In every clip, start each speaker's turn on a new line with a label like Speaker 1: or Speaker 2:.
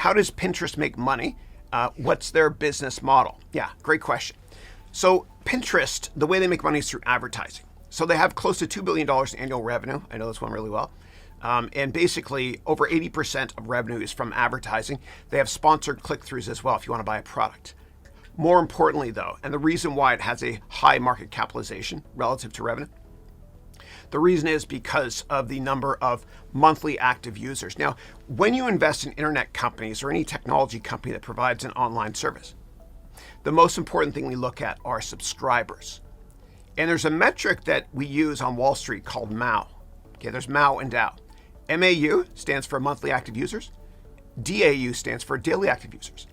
Speaker 1: How does Pinterest make money? What's their business model? Yeah, great question. So Pinterest, the way they make money is through advertising. So they have close to $2 billion in annual revenue. I know this one really well. And basically over 80% of revenue is from advertising. They have sponsored click-throughs as well if you want to buy a product. More importantly though, and the reason why it has a high market capitalization relative to revenue, the reason is because of the number of monthly active users. Now, when you invest in internet companies or any technology company that provides an online service, the most important thing we look at are subscribers. And there's a metric that we use on Wall Street called MAU. Okay, there's MAU and DAU. MAU stands for monthly active users. DAU stands for daily active users.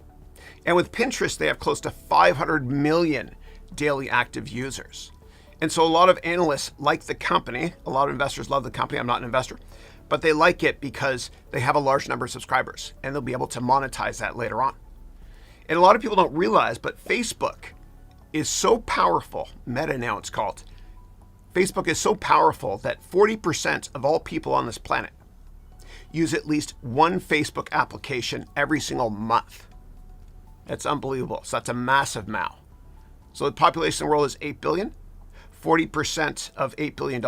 Speaker 1: And with Pinterest, they have close to 500 million daily active users. And so a lot of analysts like the company. A lot of investors love the company. I'm not an investor, but they like it because they have a large number of subscribers and they'll be able to monetize that later on. And a lot of people don't realize, but Facebook is so powerful, Meta now it's called. Facebook is so powerful that 40% of all people on this planet use at least one Facebook application every single month. That's unbelievable. So that's a massive MAU. So the population in the world is 8 billion. 40% of $8 billion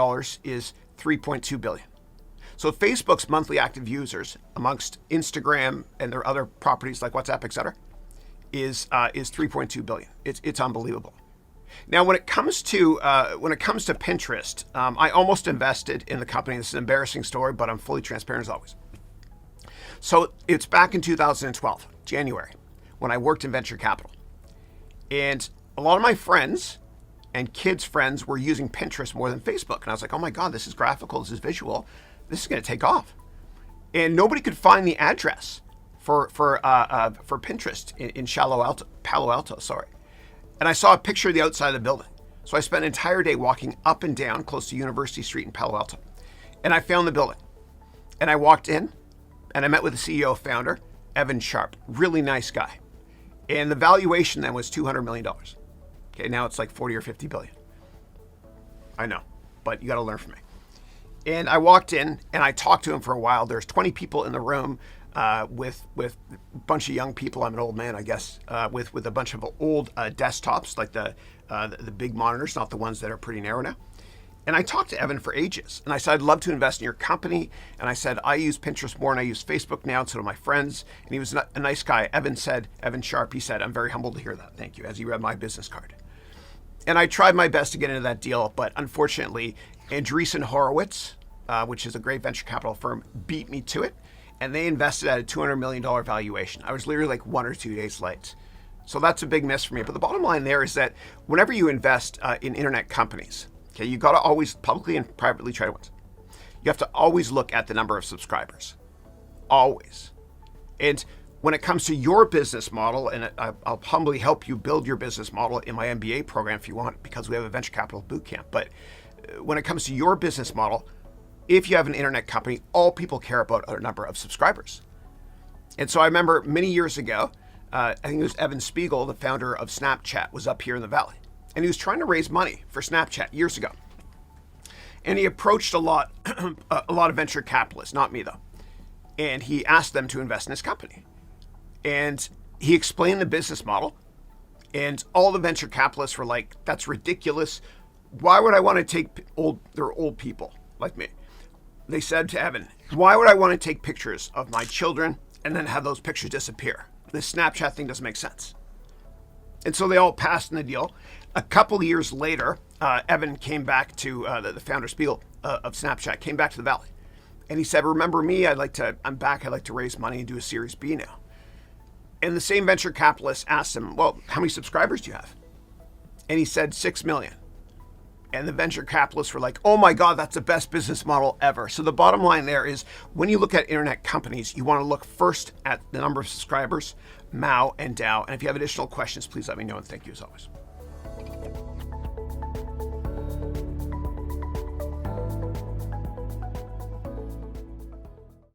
Speaker 1: is 3.2 billion. So Facebook's monthly active users amongst Instagram and their other properties like WhatsApp, etc., is 3.2 billion. It's unbelievable. Now, when it comes to Pinterest, I almost invested in the company. This is an embarrassing story, but I'm fully transparent as always. So it's back in 2012, January, when I worked in venture capital, and a lot of my friends and kids' friends were using Pinterest more than Facebook. And I was like, oh my God, this is graphical, this is visual, this is going to take off. And nobody could find the address for Pinterest in Palo Alto, sorry. And I saw a picture of the outside of the building. So I spent an entire day walking up and down close to University Street in Palo Alto. And I found the building. And I walked in and I met with the CEO founder, Evan Sharp, really nice guy. And the valuation then was $200 million. Okay, now it's like 40 or 50 billion. I know, but you got to learn from me. And I walked in and I talked to him for a while. There's 20 people in the room with a bunch of young people. I'm an old man, I guess, with a bunch of old desktops, like the big monitors, not the ones that are pretty narrow now. And I talked to Evan for ages. And I said, I'd love to invest in your company. And I said, I use Pinterest more and I use Facebook now, and so do my friends. And he was a nice guy. Evan Sharp, he said, I'm very humbled to hear that. Thank you, as he read my business card. And I tried my best to get into that deal, but unfortunately, Andreessen Horowitz, which is a great venture capital firm, beat me to it. And they invested at a $200 million valuation. I was literally like 1 or 2 days late. So that's a big miss for me. But the bottom line there is that whenever you invest in internet companies, okay, you got to always publicly and privately trade ones. You have to always look at the number of subscribers. Always. And when it comes to your business model, and I'll humbly help you build your business model in my MBA program if you want, because we have a venture capital boot camp. But when it comes to your business model, if you have an internet company, all people care about are a number of subscribers. And so I remember many years ago, I think it was Evan Spiegel, the founder of Snapchat, was up here in the Valley. And he was trying to raise money for Snapchat years ago. And he approached a lot of venture capitalists, not me though. And he asked them to invest in his company. And he explained the business model. And all the venture capitalists were like, that's ridiculous. Why would I want to take they're old people like me. They said to Evan, why would I want to take pictures of my children and then have those pictures disappear? This Snapchat thing doesn't make sense. And so they all passed in the deal. A couple of years later, Evan came back to the founder Spiegel of Snapchat, came back to the Valley. And he said, remember me, I'm back, I'd like to raise money and do a Series B now. And the same venture capitalist asked him, well, how many subscribers do you have? And he said 6 million. And the venture capitalists were like, oh my God, that's the best business model ever. So the bottom line there is when you look at internet companies, you want to look first at the number of subscribers, MAU and DAU. And if you have additional questions, please let me know. And thank you as always.